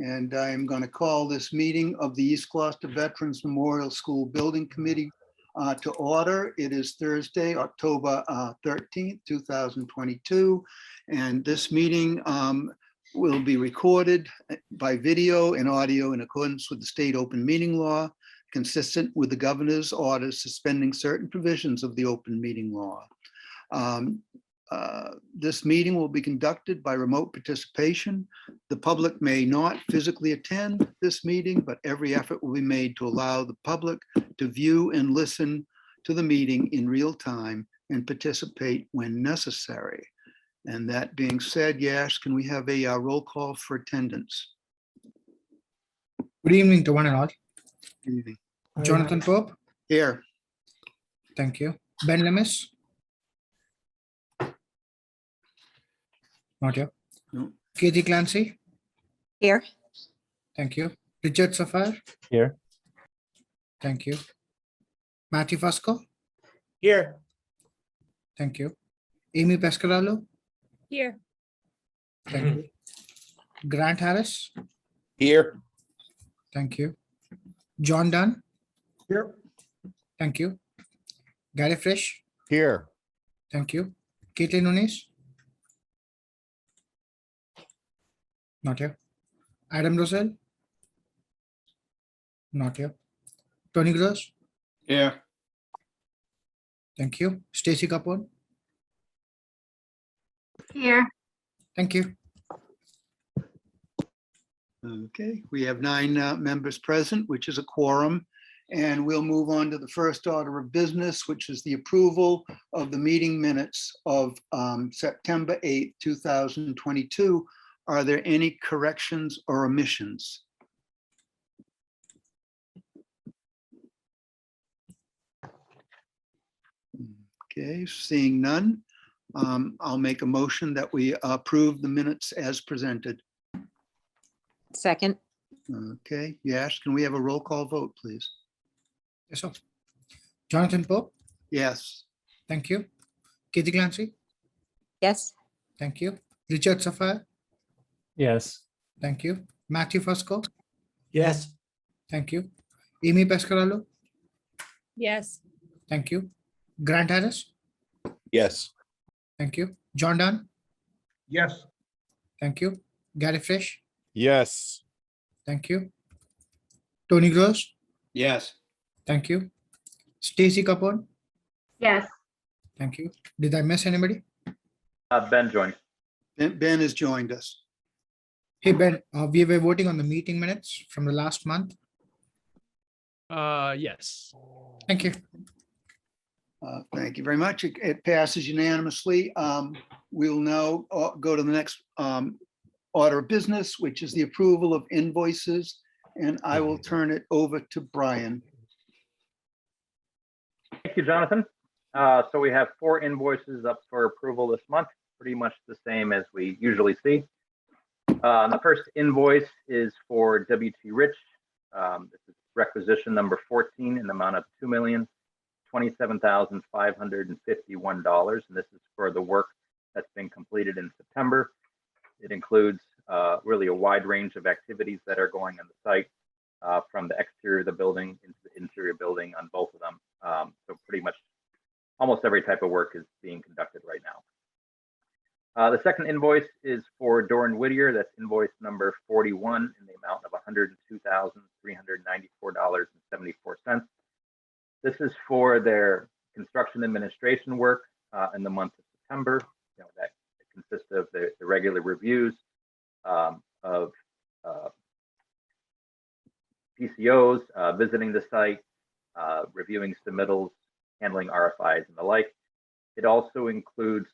And I am going to call this meeting of the East Gloucester Veterans Memorial School Building Committee to order. It is Thursday, October 13th, 2022. And this meeting will be recorded by video and audio in accordance with the state open meeting law, consistent with the governor's orders suspending certain provisions of the open meeting law. This meeting will be conducted by remote participation. The public may not physically attend this meeting, but every effort will be made to allow the public to view and listen to the meeting in real time and participate when necessary. And that being said, Yash, can we have a roll call for attendance? Good evening to one and all. Good evening. Jonathan Pope. Here. Thank you. Ben Lemis. Not here. No. Katie Clancy. Here. Thank you. Richard Safar. Here. Thank you. Matthew Fusco. Here. Thank you. Amy Pescaralo. Here. Thank you. Grant Harris. Here. Thank you. John Dunn. Here. Thank you. Gary Fresh. Here. Thank you. Caitlin Nunes. Not here. Adam Rosell. Not here. Tony Gross. Here. Thank you. Stacy Kapoor. Here. Thank you. Okay, we have 9 members present, which is a quorum. And we'll move on to the first order of business, which is the approval of the meeting minutes of September 8th, 2022. Are there any corrections or omissions? Okay, seeing none, I'll make a motion that we approve the minutes as presented. Second. Okay, Yash, can we have a roll call vote, please? Yes, sir. Jonathan Pope. Yes. Thank you. Katie Clancy. Yes. Thank you. Richard Safar. Yes. Thank you. Matthew Fusco. Yes. Thank you. Amy Pescaralo. Yes. Thank you. Grant Harris. Yes. Thank you. John Dunn. Yes. Thank you. Gary Fresh. Yes. Thank you. Tony Gross. Yes. Thank you. Stacy Kapoor. Yes. Thank you. Did I miss anybody? Ben joined. Ben has joined us. Hey, Ben, we were voting on the meeting minutes from the last month. Yes. Thank you. Thank you very much. It passes unanimously. We'll now go to the next order of business, which is the approval of invoices. And I will turn it over to Brian. Thank you, Jonathan. So we have 4 invoices up for approval this month, pretty much the same as we usually see. The first invoice is for W.T. Rich. This is requisition number 14 in the amount of $2,027,551. And this is for the work that's been completed in September. It includes really a wide range of activities that are going on the site, from the exterior of the building into the interior building on both of them. So pretty much almost every type of work is being conducted right now. The second invoice is for Doran Whittier. That's invoice number 41 in the amount of $102,394.74. This is for their construction administration work in the month of September. That consists of the regular reviews of PCOs, visiting the site, reviewing submittals, handling RFIs and the like. It also includes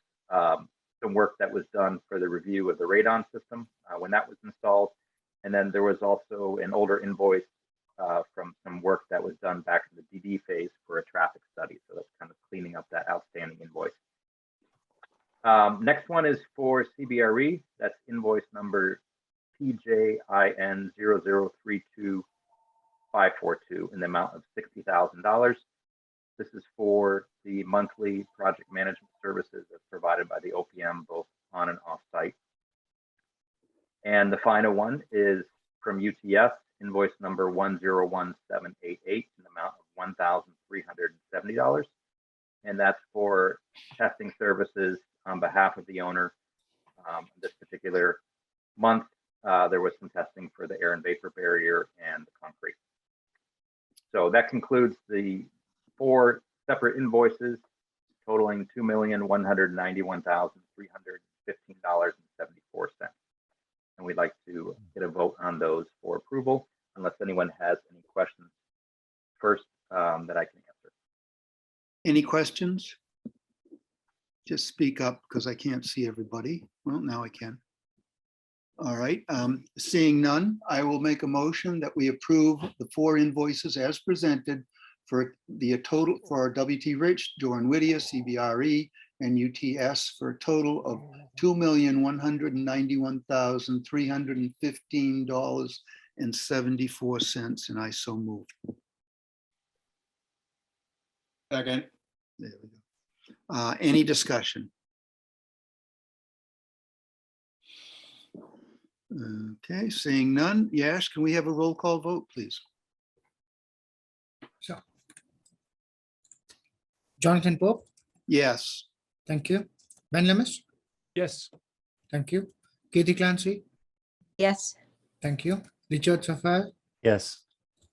some work that was done for the review of the radon system when that was installed. And then there was also an older invoice from some work that was done back in the DD phase for a traffic study. So that's kind of cleaning up that outstanding invoice. Next one is for CBRE. That's invoice number PJIN0032542 in the amount of $60,000. This is for the monthly project management services that's provided by the OPM, both on and off site. And the final one is from UTS, invoice number 101788 in the amount of $1,370. And that's for testing services on behalf of the owner. This particular month, there was some testing for the air and vapor barrier and the concrete. So that concludes the 4 separate invoices totaling $2,191,315.74. And we'd like to get a vote on those for approval, unless anyone has any questions first that I can answer. Any questions? Just speak up because I can't see everybody. Well, now I can. All right, seeing none, I will make a motion that we approve the 4 invoices as presented for the total for WT Rich, Doran Whittier, CBRE, and UTS for a total of $2,191,315.74, and I so move. Second. There we go. Any discussion? Okay, seeing none. Yash, can we have a roll call vote, please? So, Jonathan Pope, Yes. thank you. Ben Lemus, Yes. thank you. Katie Clancy, Yes. thank you. Richard Safar, Yes.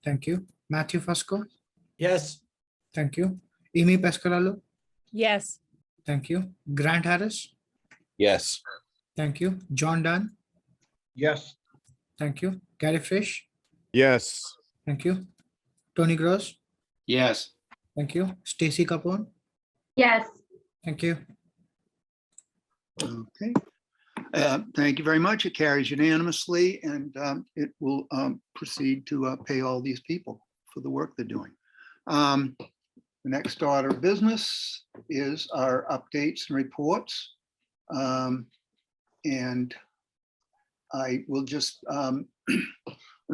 thank you. Matthew Fusco, Yes. thank you. Amy Pescarello, Yes. thank you. Grant Harris, Yes. thank you. John Dunn, Yes. thank you. Gary Fish, Yes. thank you. Tony Gross, Yes. thank you. Stacy Capone, Yes. thank you. Okay. Thank you very much. It carries unanimously, and it will proceed to pay all these people for the work they're doing. The next order of business is our updates and reports. And I will just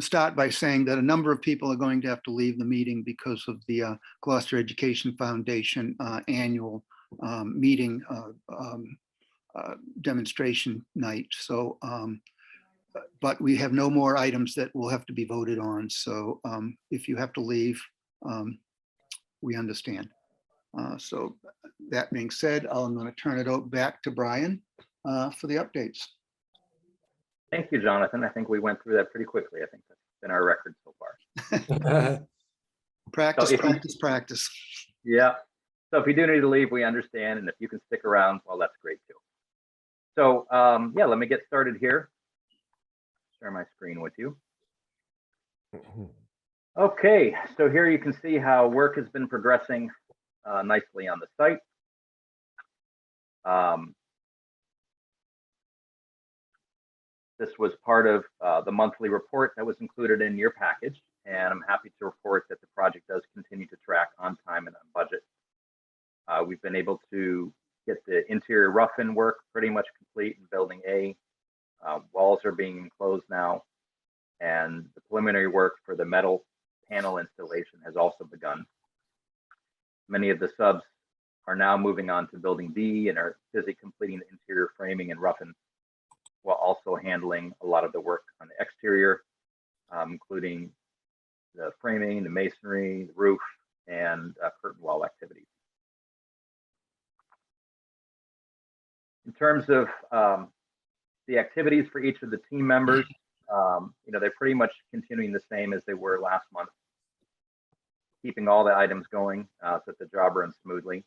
start by saying that a number of people are going to have to leave the meeting because of the Gloucester Education Foundation annual meeting demonstration night. So, but we have no more items that will have to be voted on. So if you have to leave, we understand. So that being said, I'm going to turn it back to Brian for the updates. Thank you, Jonathan. I think we went through that pretty quickly. I think that's been our record so far. Practice, So if you- practice, practice. Yeah. So if you do need to leave, we understand. And if you can stick around, well, that's great too. So yeah, let me get started here. Share my screen with you. Okay, so here you can see how work has been progressing nicely on the site. This was part of the monthly report that was included in your package, and I'm happy to report that the project does continue to track on time and on budget. We've been able to get the interior rough-in work pretty much complete in Building A. Walls are being enclosed now, and the preliminary work for the metal panel installation has also begun. Many of the subs are now moving on to Building B and are busy completing the interior framing and rough-in, while also handling a lot of the work on the exterior, including the framing, the masonry, the roof, and curtain wall activities. In terms of the activities for each of the team members, they're pretty much continuing the same as they were last month, keeping all the items going so that the job runs smoothly.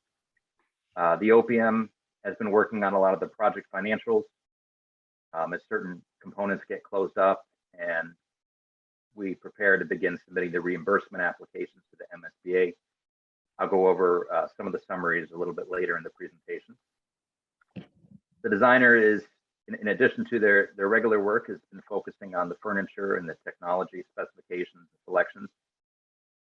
The OPM has been working on a lot of the project financials as certain components get closed up, and we prepare to begin submitting the reimbursement applications to the MSBA. I'll go over some of the summaries a little bit later in the presentation. The designer is, in addition to their regular work, has been focusing on the furniture and the technology specifications and selections.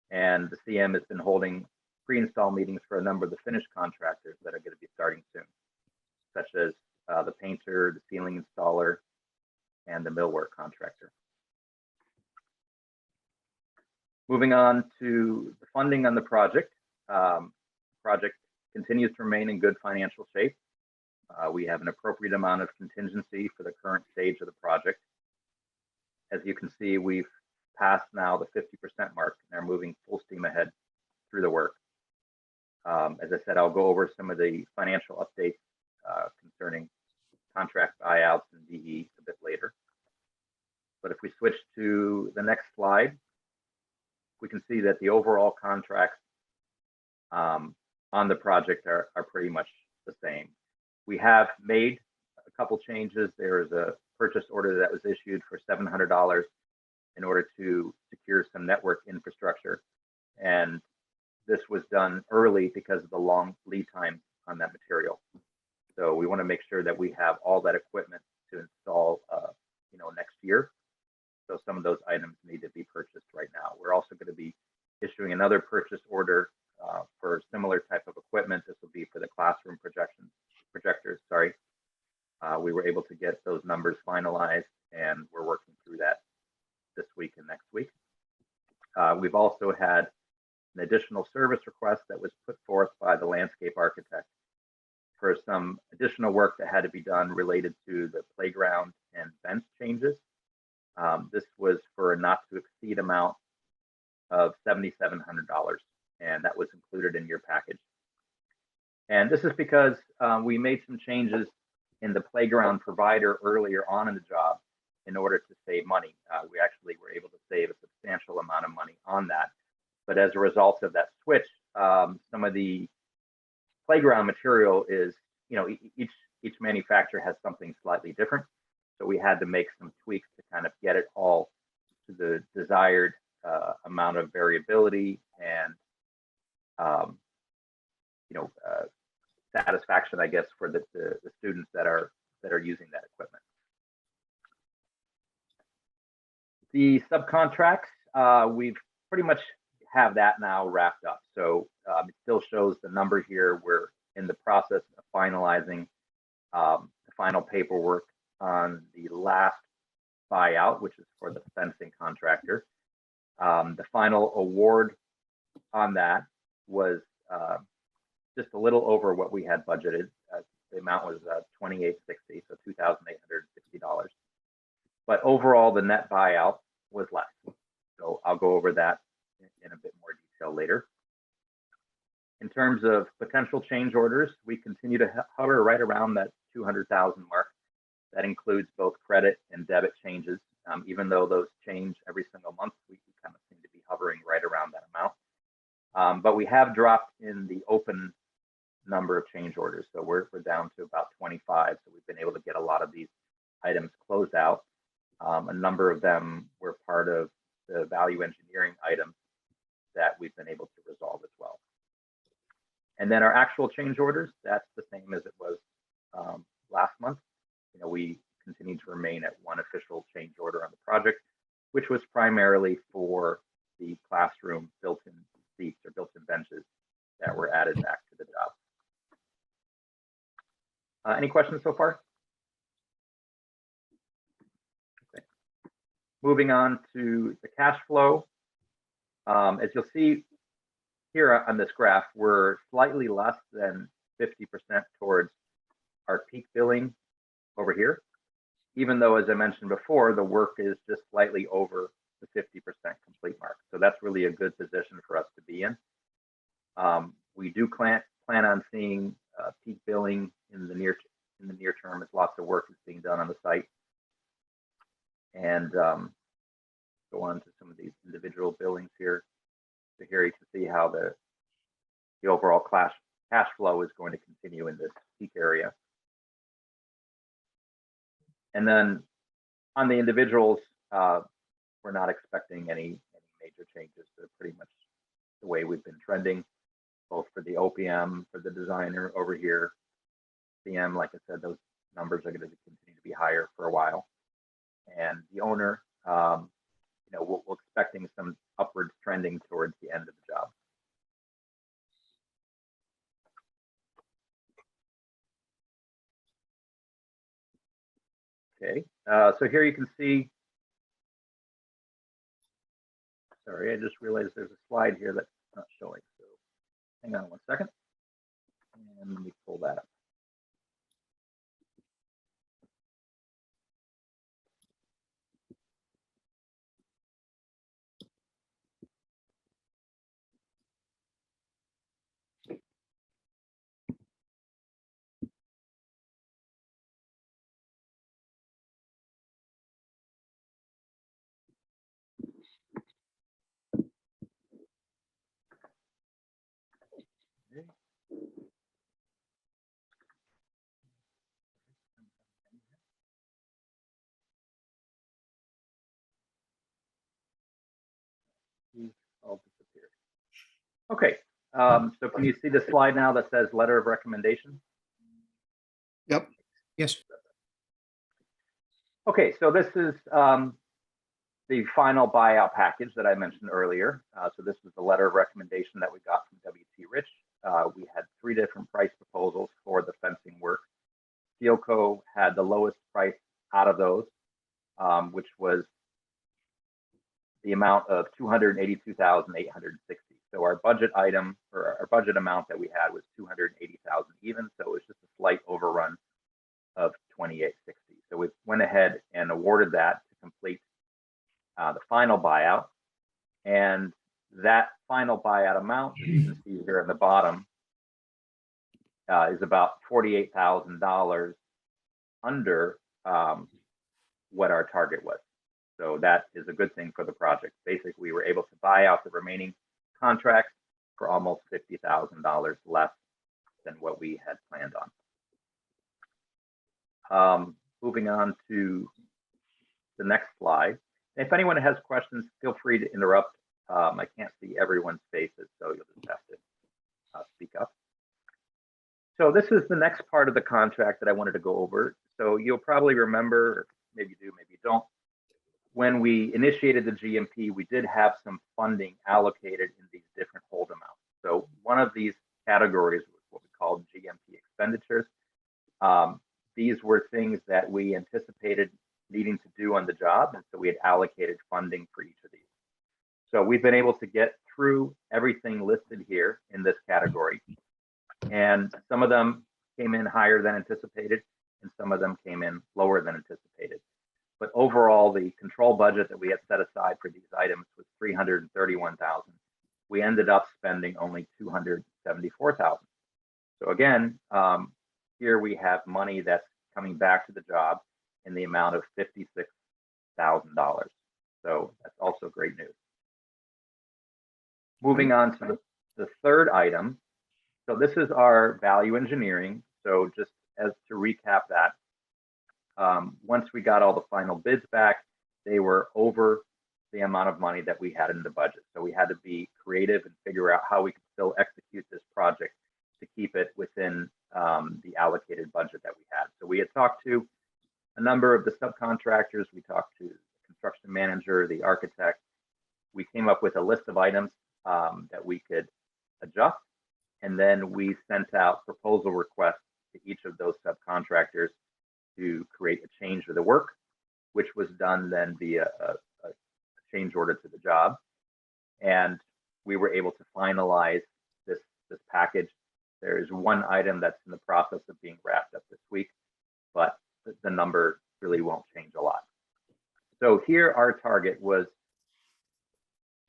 And the CM has been holding pre-install meetings for a number of the finished contractors that are going to be starting soon, such as the painter, the ceiling installer, and the millwork contractor. Moving on to the funding on the project. Project continues to remain in good financial shape. We have an appropriate amount of contingency for the current stage of the project. as you can see, we've passed now the 50% mark and are moving full steam ahead through the work. As I said, I'll go over some of the financial updates concerning contract buyouts and DE a bit later. But if we switch to the next slide, we can see that the overall contracts on the project are pretty much the same. We have made a couple changes. There is a purchase order that was issued for $700 in order to secure some network infrastructure. And this was done early because of the long lead time on that material. So we want to make sure that we have all that equipment to install, next year. So some of those items need to be purchased right now. We're also going to be issuing another purchase order for similar type of equipment. This will be for the classroom projectors. Sorry. We were able to get those numbers finalized, and we're working through that this week and next week. We've also had an additional service request that was put forth by the landscape architect for some additional work that had to be done related to the playground and bench changes. This was for a not to exceed amount of $7,700, and that was included in your package. And this is because we made some changes in the playground provider earlier on in the job in order to save money. We actually were able to save a substantial amount of money on that. But as a result of that switch, some of the playground material is, each manufacturer has something slightly different. So we had to make some tweaks to kind of get it all to the desired amount of variability and, satisfaction, I guess, for the students that are using that equipment. The subcontracts, we've pretty much have that now wrapped up. So it still shows the number here. We're in the process of finalizing the final paperwork on the last buyout, which is for the fencing contractor. The final award on that was just a little over what we had budgeted. The amount was $2,860, so $2,860. But overall, the net buyout was less. So I'll go over that in a bit more detail later. In terms of potential change orders, we continue to hover right around that 200,000 mark. That includes both credit and debit changes. Even though those change every single month, we kind of seem to be hovering right around that amount. But we have dropped in the open number of change orders. So we're down to about 25. So we've been able to get a lot of these items closed out. A number of them were part of the value engineering items that we've been able to resolve as well. And then our actual change orders, that's the same as it was last month. We continue to remain at one official change order on the project, which was primarily for the classroom built-in seats or built-in benches that were added back to the job. Any questions so far? Okay. Moving on to the cash flow. As you'll see here on this graph, we're slightly less than 50% towards our peak billing over here, even though, as I mentioned before, the work is just slightly over the 50% complete mark. So that's really a good position for us to be in. We do plan on seeing peak billing in the near term, as lots of work is being done on the site. And go on to some of these individual billings here. So here you can see how the overall cash flow is going to continue in this peak area. And then on the individuals, we're not expecting any major changes. They're pretty much the way we've been trending, both for the OPM, for the designer over here. CM, like I said, those numbers are going to continue to be higher for a while. And the owner, we're expecting some upward trending towards the end of the job. Okay, so here you can see, sorry, I just realized there's a slide here that's not showing. So hang on one second, and let me pull that up. All disappeared. Okay, so can you see the slide now that says letter of recommendation? Yep. Yes. Okay, so this is the final buyout package that I mentioned earlier. So this was the letter of recommendation that we got from W.T. Rich. We had 3 different price proposals for the fencing work. Steelco had the lowest price out of those, which was the amount of $282,860. So our budget item, or our budget amount that we had, was $280,000 even. So it was just a slight overrun of $2,860. So we went ahead and awarded that to complete the final buyout. And that final buyout amount, as you can see here at the bottom, is about $48,000 under what our target was. So that is a good thing for the project. Basically, we were able to buy out the remaining contracts for almost $50,000 less than what we had planned on. Moving on to the next slide. If anyone has questions, feel free to interrupt. I can't see everyone's faces, so you'll just have to speak up. So this is the next part of the contract that I wanted to go over. So you'll probably remember, maybe you do, maybe you don't, when we initiated the GMP, we did have some funding allocated in these different hold amounts. So one of these categories was what we called Gmp Expenditures. These were things that we anticipated needing to do on the job, and so we had allocated funding for each of these. So we've been able to get through everything listed here in this category, and some of them came in higher than anticipated, and some of them came in lower than anticipated. But overall, the control budget that we had set aside for these items was $331,000. We ended up spending only $274,000. So again, here we have money that's coming back to the job in the amount of $56,000. So that's also great news. Moving on to the third item. So this is our value engineering. So just as to recap that, once we got all the final bids back, they were over the amount of money that we had in the budget. So we had to be creative and figure out how we could still execute this project to keep it within the allocated budget that we had. So we had talked to a number of the subcontractors. We talked to the construction manager, the architect. We came up with a list of items that we could adjust. And then we sent out proposal requests to each of those subcontractors to create a change of the work, which was done then via a change order to the job. And we were able to finalize this package. There is one item that's in the process of being wrapped up this week, but the number really won't change a lot. So here our target was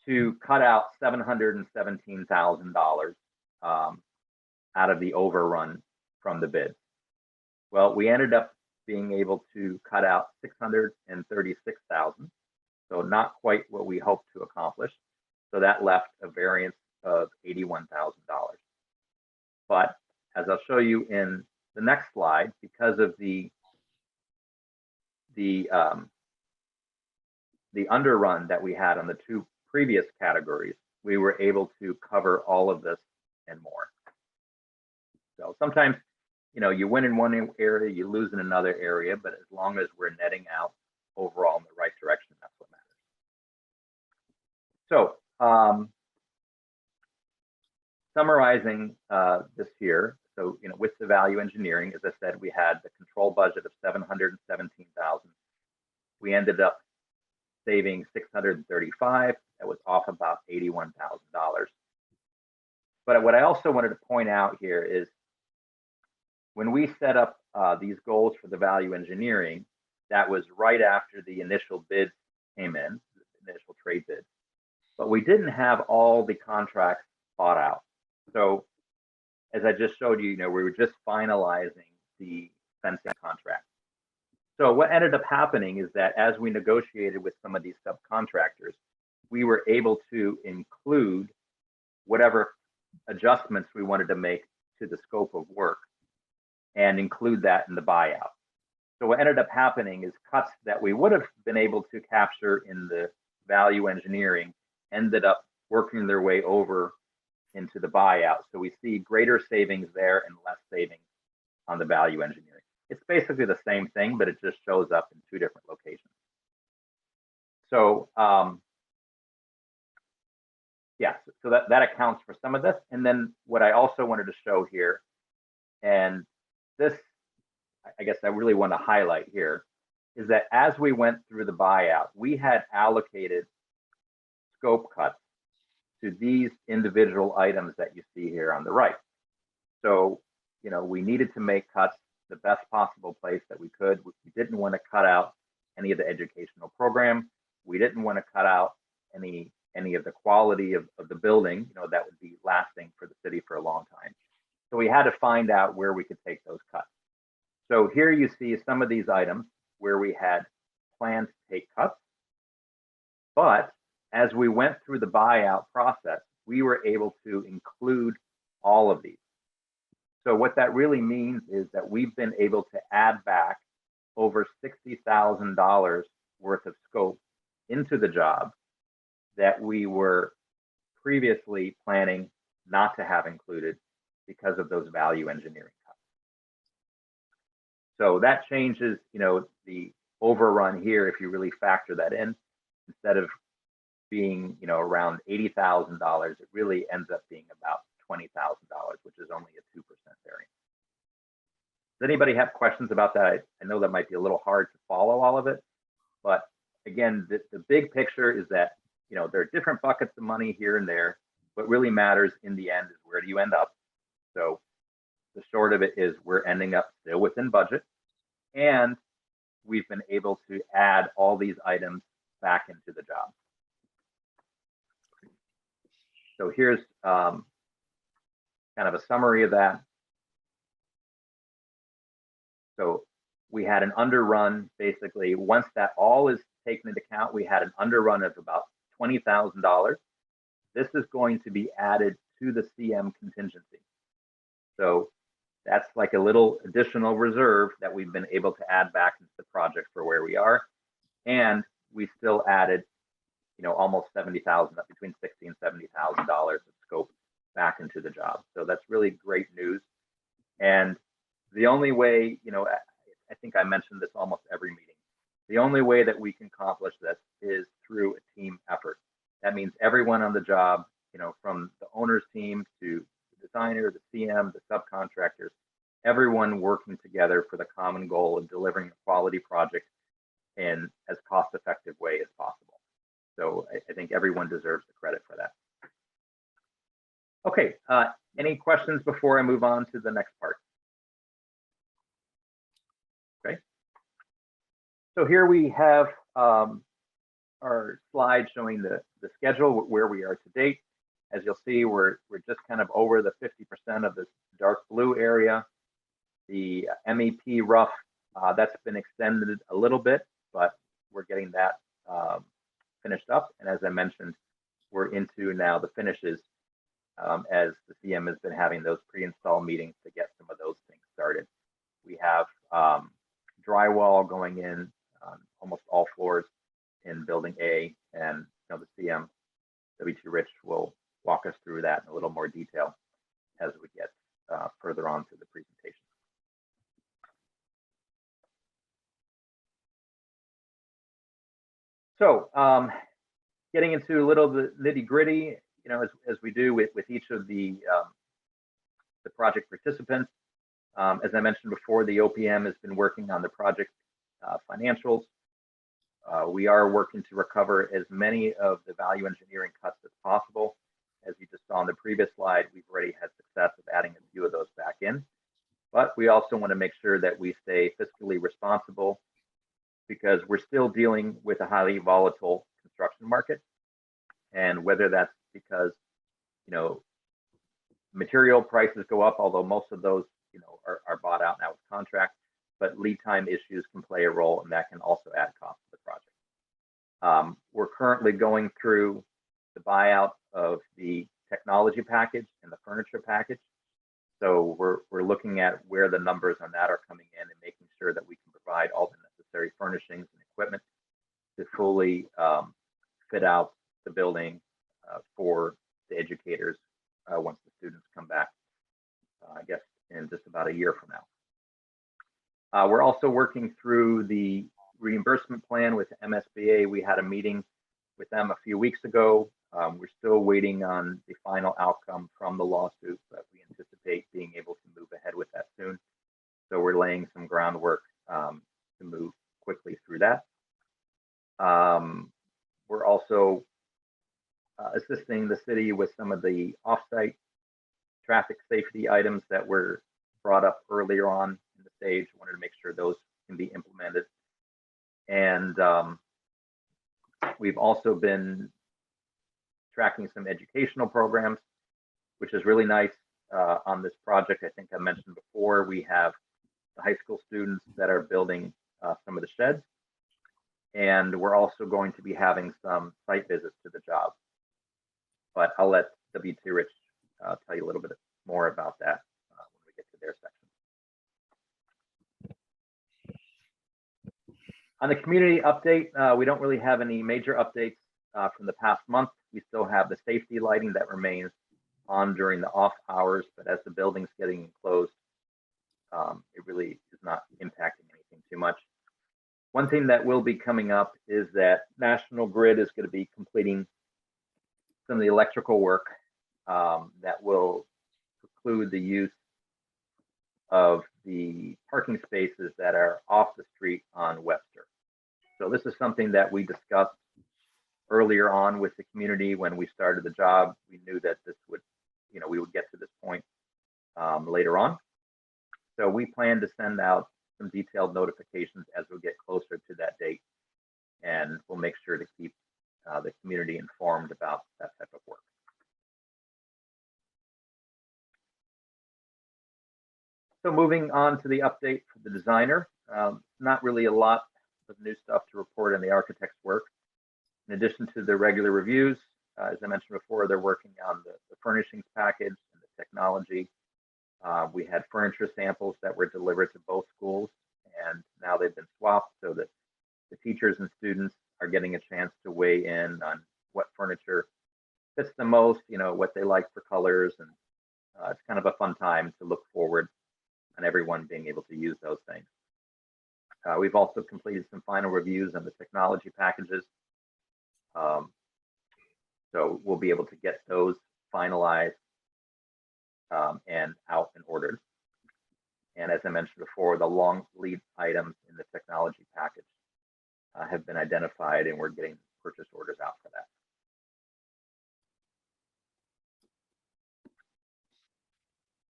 to cut out $717,000 out of the overrun from the bid. Well, we ended up being able to cut out $636,000, so not quite what we hoped to accomplish. So that left a variance of $81,000. But as I'll show you in the next slide, because of the underrun that we had on the 2 previous categories, we were able to cover all of this and more. So sometimes, you know, you win in one area, you lose in another area, but as long as we're netting out overall in the right direction, that's what matters. So summarizing this here, so, you know, with the value engineering, as I said, we had the control budget of $717,000. We ended up saving $635,000. That was off about $81,000. But what I also wanted to point out here is when we set up these goals for the value engineering, that was right after the initial bids came in, the initial trade bids. But we didn't have all the contracts bought out. So as I just showed you, we were just finalizing the fencing contract. So what ended up happening is that as we negotiated with some of these subcontractors, we were able to include whatever adjustments we wanted to make to the scope of work and include that in the buyout. So what ended up happening is cuts that we would have been able to capture in the value engineering ended up working their way over into the buyout. So we see greater savings there and less savings on the value engineering. It's basically the same thing, but it just shows up in two different locations. So yeah, so that accounts for some of this. And then what I also wanted to show here, and this, I guess I really want to highlight here, is that as we went through the buyout, we had allocated scope cuts to these individual items that you see here on the right. So, you know, we needed to make cuts the best possible place that we could. We didn't want to cut out any of the educational program. We didn't want to cut out any of the quality of the building, you know, that would be lasting for the city for a long time. So we had to find out where we could take those cuts. So here you see some of these items where we had planned to take cuts, but as we went through the buyout process, we were able to include all of these. So what that really means is that we've been able to add back over $60,000 worth of scope into the job that we were previously planning not to have included because of those value engineering cuts. So that changes, you know, the overrun here if you really factor that in. Instead of being, you know, around $80,000, it really ends up being about $20,000, which is only a 2% variance. Does anybody have questions about that? I know that might be a little hard to follow all of it, but again, the big picture is that, you know, there are different buckets of money here and there. What really matters in the end is where do you end up? So the short of it is we're ending up still within budget, and we've been able to add all these items back into the job. So here's kind of a summary of that. So we had an underrun, basically, once that all is taken into account, we had an underrun of about $20,000. This is going to be added to the CM contingency. So that's like a little additional reserve that we've been able to add back into the project for where we are. And we still added, you know, almost $70,000, between $60,000 and $70,000 of scope back into the job. So that's really great news. And the only way, you know, I think I mentioned this almost every meeting. The only way that we can accomplish this is through a team effort. That means everyone on the job, you know, from the owner's team to the designer, the CM, the subcontractors, everyone working together for the common goal of delivering a quality project in as cost-effective way as possible. So I think everyone deserves the credit for that. Okay, any questions before I move on to the next part? Okay. So here we have our slide showing the schedule, where we are to date. As you'll see, we're just kind of over the 50% of this dark blue area. The MEP rough, that's been extended a little bit, but we're getting that finished up. And as I mentioned, we're into now the finishes as the CM has been having those pre-install meetings to get some of those things started. We have drywall going in on almost all floors in building A, and you know, the CM, W2 Rich, will walk us through that in a little more detail as we get further on through the presentation. So getting into a little the nitty gritty, you know, as we do with each of the project participants. As I mentioned before, the OPM has been working on the project financials. We are working to recover as many of the value engineering cuts as possible. As you just saw on the previous slide, we've already had success of adding a few of those back in. But we also want to make sure that we stay fiscally responsible, because we're still dealing with a highly volatile construction market. And whether that's because, you know, material prices go up, although most of those, you know, are bought out now with contracts, but lead time issues can play a role, and that can also add cost to the project. We're currently going through the buyout of the technology package and the furniture package. So we're looking at where the numbers on that are coming in and making sure that we can provide all the necessary furnishings and equipment to fully fit out the building for the educators once the students come back, I guess in just about a year from now. We're also working through the reimbursement plan with MSBA. We had a meeting with them a few weeks ago. We're still waiting on the final outcome from the lawsuit, but we anticipate being able to move ahead with that soon. So we're laying some groundwork to move quickly through that. We're also assisting the city with some of the off-site traffic safety items that were brought up earlier on in the stage. Wanted to make sure those can be implemented. And we've also been tracking some educational programs, which is really nice on this project. I think I mentioned before, we have the high school students that are building some of the sheds. And we're also going to be having some site visits to the job. But I'll let W.T. Rich tell you a little bit more about that when we get to their section. On the community update, we don't really have any major updates from the past month. We still have the safety lighting that remains on during the off hours, but as the building's getting closed, it really is not impacting anything too much. One thing that will be coming up is that National Grid is going to be completing some of the electrical work that will preclude the use of the parking spaces that are off the street on Webster. So this is something that we discussed earlier on with the community when we started the job. We knew that this would, we would get to this point later on. So we plan to send out some detailed notifications as we get closer to that date, and we'll make sure to keep the community informed about that type of work. So moving on to the update for the designer, not really a lot of new stuff to report in the architect's work. In addition to the regular reviews, as I mentioned before, they're working on the furnishings package and the technology. We had furniture samples that were delivered to both schools, and now they've been swapped so that the teachers and students are getting a chance to weigh in on what furniture fits the most, what they like for colors, and it's kind of a fun time to look forward on everyone being able to use those things. We've also completed some final reviews on the technology packages. So we'll be able to get those finalized and out and ordered. And as I mentioned before, the long lead items in the technology package have been identified, and we're getting purchase orders out for that.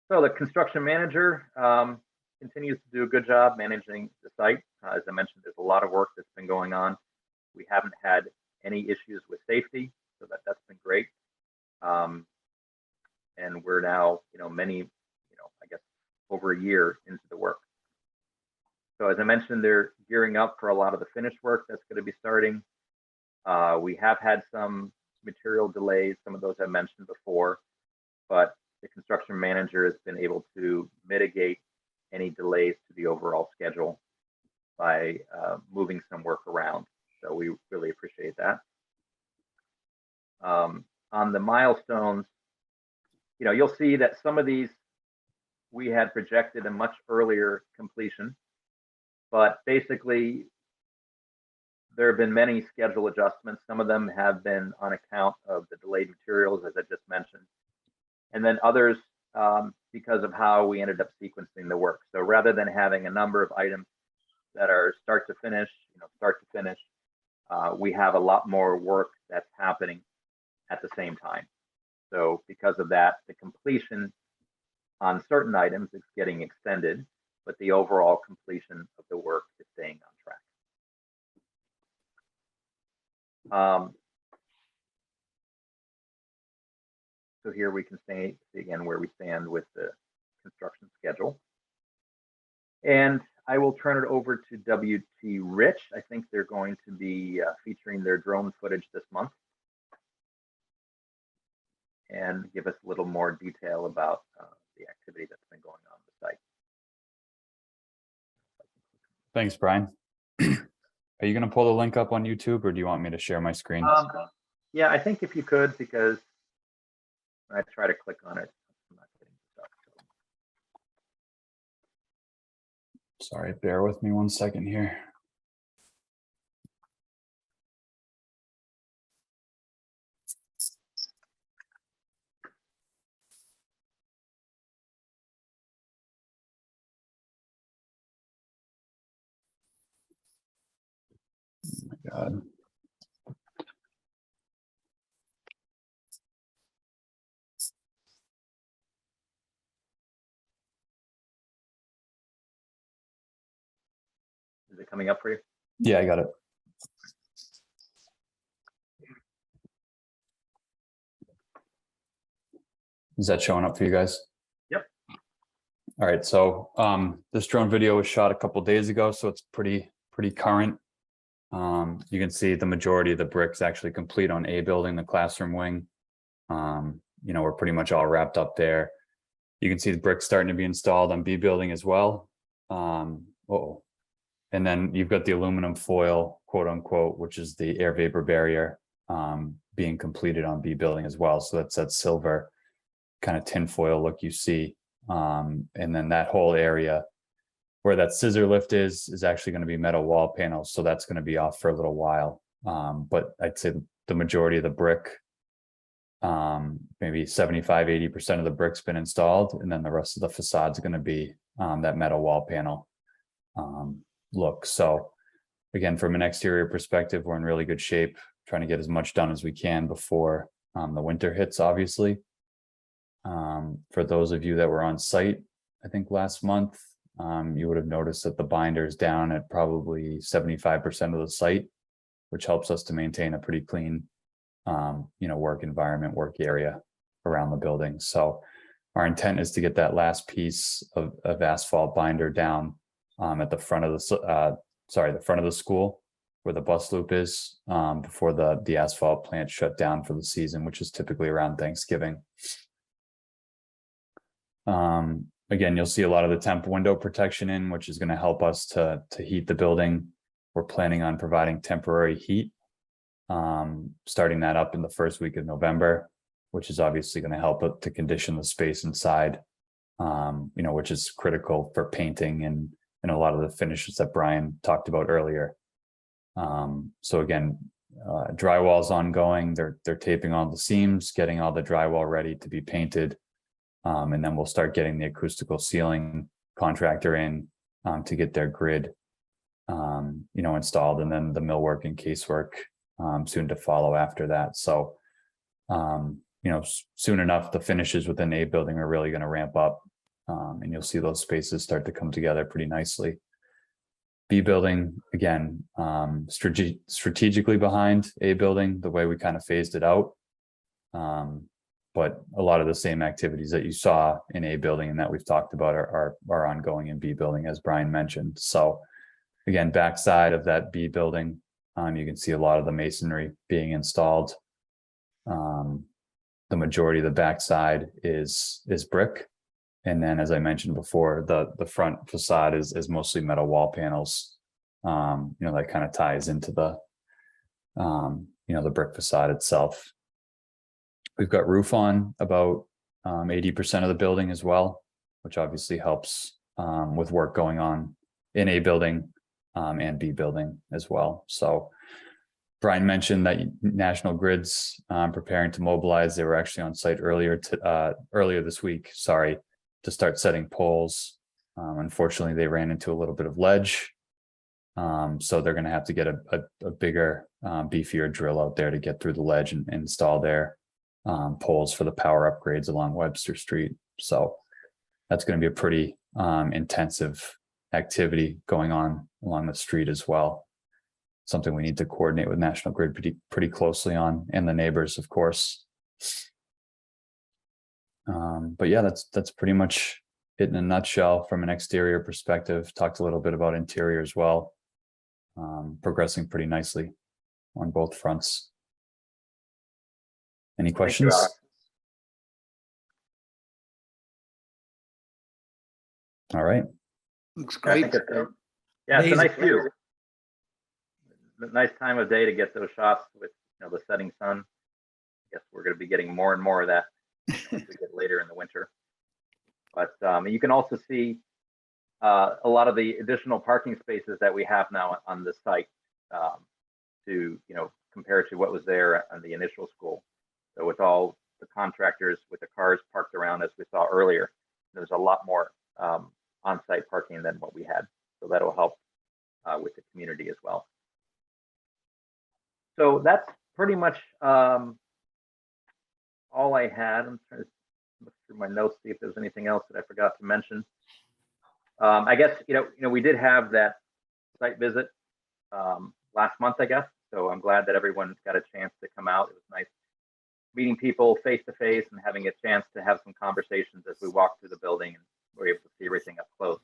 So the construction manager continues to do a good job managing the site. As I mentioned, there's a lot of work that's been going on. We haven't had any issues with safety, so that's been great. And we're now, I guess over a year into the work. So as I mentioned, they're gearing up for a lot of the finished work that's going to be starting. We have had some material delays, some of those I mentioned before, but the construction manager has been able to mitigate any delays to the overall schedule by moving some work around. So we really appreciate that. On the milestones, you'll see that some of these we had projected a much earlier completion, but basically there have been many schedule adjustments. Some of them have been on account of the delayed materials, as I just mentioned, and then others because of how we ended up sequencing the work. So rather than having a number of items that are start to finish, we have a lot more work that's happening at the same time. So because of that, the completion on certain items is getting extended, but the overall completion of the work is staying on track. So here we can see again where we stand with the construction schedule. And I will turn it over to W.T. Rich. I think they're going to be featuring their drone footage this month. and give us a little more detail about the activity that's been going on the site. Thanks, Brian. Are you going to pull the link up on YouTube, or do you want me to share my screen? Yeah, I think if you could, because when I try to click on it, I'm not getting stuff. Sorry, bear with me 1 second here. Oh my God. Is it coming up for you? Yeah, I got it. Is that showing up for you guys? Yep. All right, so this drone video was shot a couple days ago, so it's pretty current. You can see the majority of the bricks actually complete on A building, the classroom wing. We're pretty much all wrapped up there. You can see the bricks starting to be installed on B building as well. And then you've got the aluminum foil, quote unquote, which is the air vapor barrier, being completed on B building as well. So that's that silver kind of tin foil look you see. And then that whole area where that scissor lift is actually going to be metal wall panels. So that's going to be off for a little while. But I'd say the majority of the brick, maybe 75–80% of the brick's been installed. And then the rest of the facade's going to be that metal wall panel look. So again, from an exterior perspective, we're in really good shape, trying to get as much done as we can before the winter hits, obviously. For those of you that were on site, I think last month, you would have noticed that the binder is down at probably 75% of the site, which helps us to maintain a pretty clean, work environment, work area around the building. So our intent is to get that last piece of asphalt binder down at the front of the front of the school where the bus loop is, before the asphalt plant shut down for the season, which is typically around Thanksgiving. Again, you'll see a lot of the temp window protection in, which is going to help us to heat the building. We're planning on providing temporary heat, starting that up in the first week of November, which is obviously going to help to condition the space inside, which is critical for painting and a lot of the finishes that Brian talked about earlier. So again, drywall's ongoing. They're taping all the seams, getting all the drywall ready to be painted. And then we'll start getting the acoustical ceiling contractor in to get their grid, installed, and then the millwork and casework soon to follow after that. So, soon enough, the finishes within A building are really going to ramp up, and you'll see those spaces start to come together pretty nicely. B building, again, strategically behind A building, the way we kind of phased it out. But a lot of the same activities that you saw in A building and that we've talked about are ongoing in B building, as Brian mentioned. So again, backside of that B building, you can see a lot of the masonry being installed. The majority of the backside is brick. And then, as I mentioned before, the front facade is mostly metal wall panels. That kind of ties into the brick facade itself. We've got roof on about 80% of the building as well, which obviously helps with work going on in A building and B building as well. So Brian mentioned that National Grid's preparing to mobilize. They were actually on site earlier this week, to start setting poles. Unfortunately, they ran into a little bit of ledge. So they're going to have to get a bigger, beefier drill out there to get through the ledge and install their poles for the power upgrades along Webster Street. So that's going to be a pretty intensive activity going on along the street as well. Something we need to coordinate with National Grid pretty closely on, and the neighbors, of course. But yeah, that's pretty much it in a nutshell from an exterior perspective. Talked a little bit about interior as well. Progressing pretty nicely on both fronts. Any questions? All right. Looks I great. think it's a nice view. A nice time of day to get those shots with the setting sun. I guess we're going to be getting more and more of that as we get later in the winter. But you can also see a lot of the additional parking spaces that we have now on the site to compare to what was there on the initial school. So with all the contractors with the cars parked around, as we saw earlier, there's a lot more on-site parking than what we had. So that'll help with the community as well. So that's pretty much all I had. I'm trying to look through my notes, see if there's anything else that I forgot to mention. I guess we did have that site visit last month, I guess. So I'm glad that everyone got a chance to come out. It was nice meeting people face to face and having a chance to have some conversations as we walked through the building and were able to see everything up close.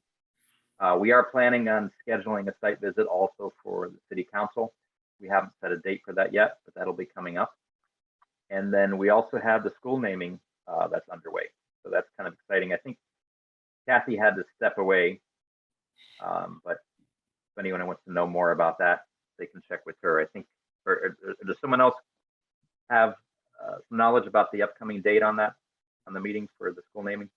We are planning on scheduling a site visit also for the city council. We haven't set a date for that yet, but that'll be coming up. And then we also have the school naming that's underway. So that's kind of exciting. I think Kathy had to step away, but if anyone wants to know more about that, they can check with her. I think, or does someone else have some knowledge about the upcoming date on that, on the meeting for the school naming?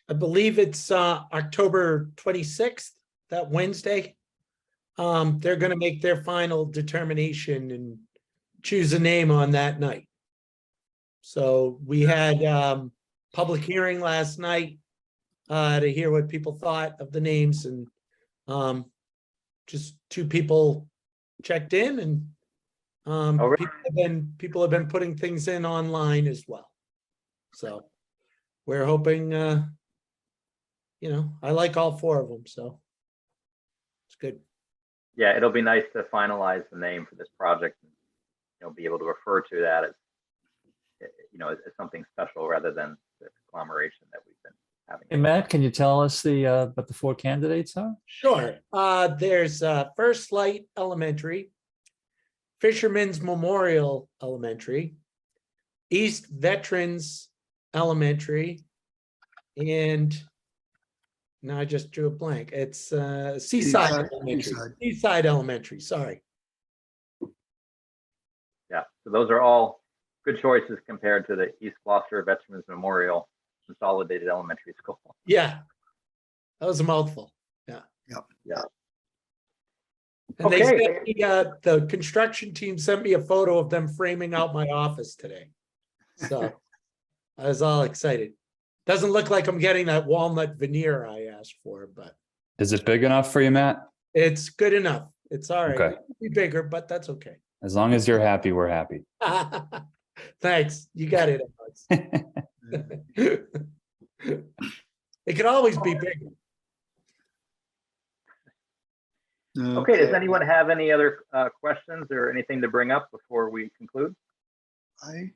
I believe it's October 26th, that Wednesday. They're going to make their final determination and choose a name on that night. So we had public hearing last night to hear what people thought of the names, and just 2 people checked in, and really? people have been putting things in online as well. So we're hoping, I like all 4 of them, so it's good. Yeah, it'll be nice to finalize the name for this project and be able to refer to that as as something special rather than the conglomeration that we've been having. Hey, Matt, can you tell us what the 4 candidates are? Sure. There's First Light Elementary, Fisherman's Memorial Elementary, East Veterans Elementary, and now I just drew a blank. It's Seaside Elementary. Seaside Elementary, sorry. Yeah, so those are all good choices compared to the East Gloucester Veterans Memorial Consolidated Elementary School. Yeah, that was a mouthful. Yeah. Yeah. And they sent me, the construction team sent me a photo of them framing out my office today. So I was all excited. Doesn't look like I'm getting that walnut veneer I asked for, but Is it big enough for you, Matt? it's good enough. It's all right. Okay. It could be bigger, but that's okay. As long as you're happy, we're happy. Thanks. You got it, Alex. It could always be bigger. Okay, does anyone have any other questions or anything to bring up before we conclude? I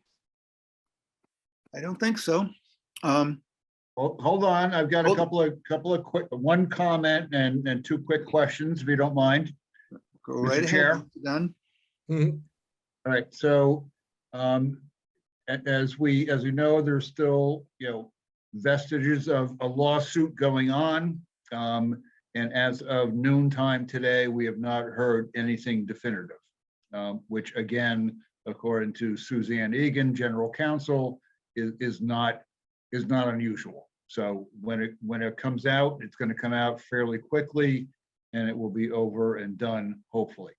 don't think so. Hold on, I've got a couple of quick, one comment and 2 quick questions, if you don't mind. Go right Mr. Chair. ahead. Done. Mhm. All right, so as we know, there's still vestiges of a lawsuit going on, and as of noontime today, we have not heard anything definitive, which again, according to Suzanne Egan, General Counsel, is not unusual. So when it comes out, it's going to come out fairly quickly, and it will be over and done, hopefully.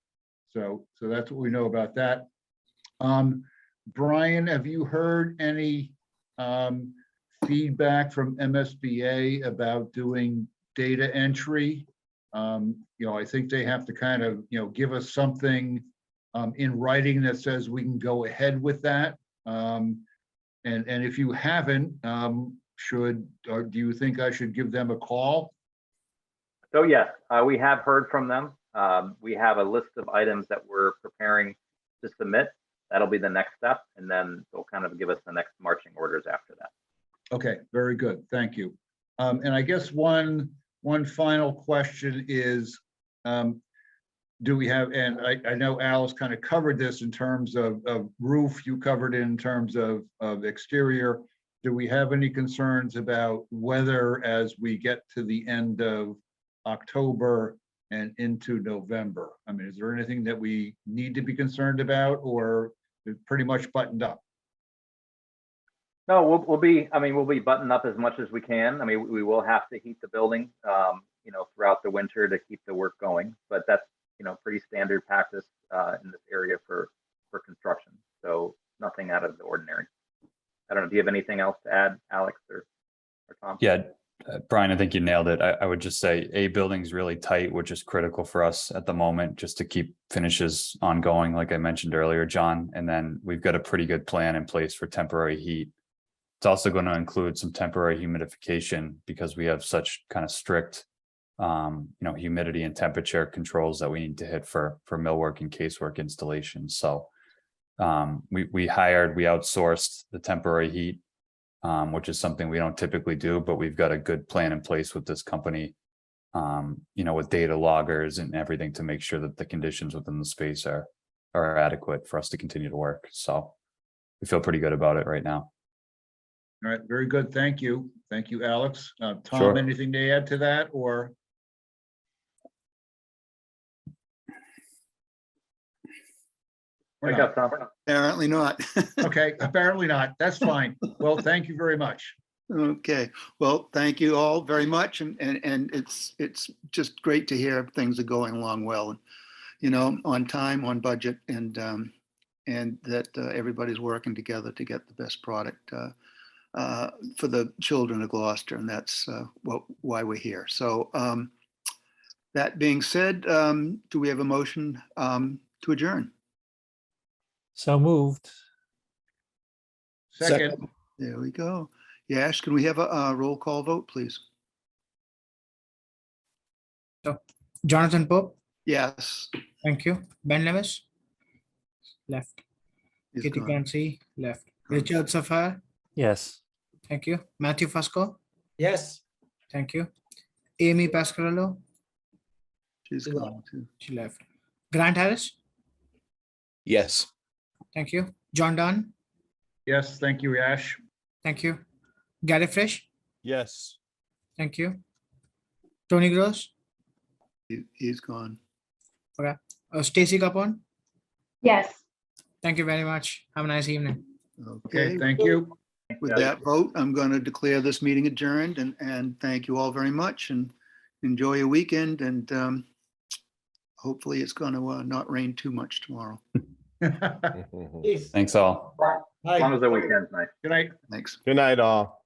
So that's what we know about that. Brian, have you heard any feedback from MSBA about doing data entry? I think they have to kind of give us something in writing that says we can go ahead with that. And if you haven't, do you think I should give them a call? So yes, we have heard from them. We have a list of items that we're preparing to submit. That'll be the next step, and then they'll kind of give us the next marching orders after that. Okay, very good. Thank you. And I guess one final question is, do we have, and I know Alice kind of covered this in terms of roof, you covered it in terms of exterior. do we have any concerns about weather as we get to the end of October and into November? I mean, is there anything that we need to be concerned about, or is it pretty much buttoned up? No, we'll be buttoned up as much as we can. I mean, we will have to heat the building, throughout the winter to keep the work going, but that's, pretty standard practice in this area for construction. So nothing out of the ordinary. I don't know, do you have anything else to add, Alex or Tom? Yeah, Brian, I think you nailed it. I would just say a building's really tight, which is critical for us at the moment, just to keep finishes ongoing, like I mentioned earlier, John. And then we've got a pretty good plan in place for temporary heat. It's also going to include some temporary humidification because we have such kind of strict, humidity and temperature controls that we need to hit for millwork and casework installations. So we outsourced the temporary heat, which is something we don't typically do, but we've got a good plan in place with this company, with data loggers and everything to make sure that the conditions within the space are adequate for us to continue to work. So we feel pretty good about it right now. All right, very good. Thank you. Thank you, Alex. Tom, Sure. anything to add to that, or? Or Wake not? up, Tom. Apparently not. Okay, apparently not. That's fine. Well, thank you very much. Okay, well, thank you all very much, and it's just great to hear things are going along well, on time, on budget, and that everybody's working together to get the best product for the children of Gloucester, and that's why we're here. So that being said, do we have a motion to adjourn? So moved. Second, There we go. Yash, can we have a roll call vote, please? Jonathan Pope, Yes. thank you. Ben Levis, left. he's Kitty gone. Clancy, left. Richard Safar, Yes. thank you. Matthew Fusco, Yes. thank you. Amy Pascarello, She's gone too. she left. Grant Harris, Yes. thank you. John Dunn, yes, thank you, Ash. thank you. Gary Fresh, Yes. thank you. Tony Gross, He's gone. Stacy Capone, Yes. thank you very much. Have a nice evening. Okay, thank you. With that vote, I'm going to declare this meeting adjourned, and thank you all very much, and enjoy your weekend, and hopefully it's going to not rain too much tomorrow. Peace. Thanks all. As long Bye. as the weekend's nice. Good night. Thanks. Good night, all.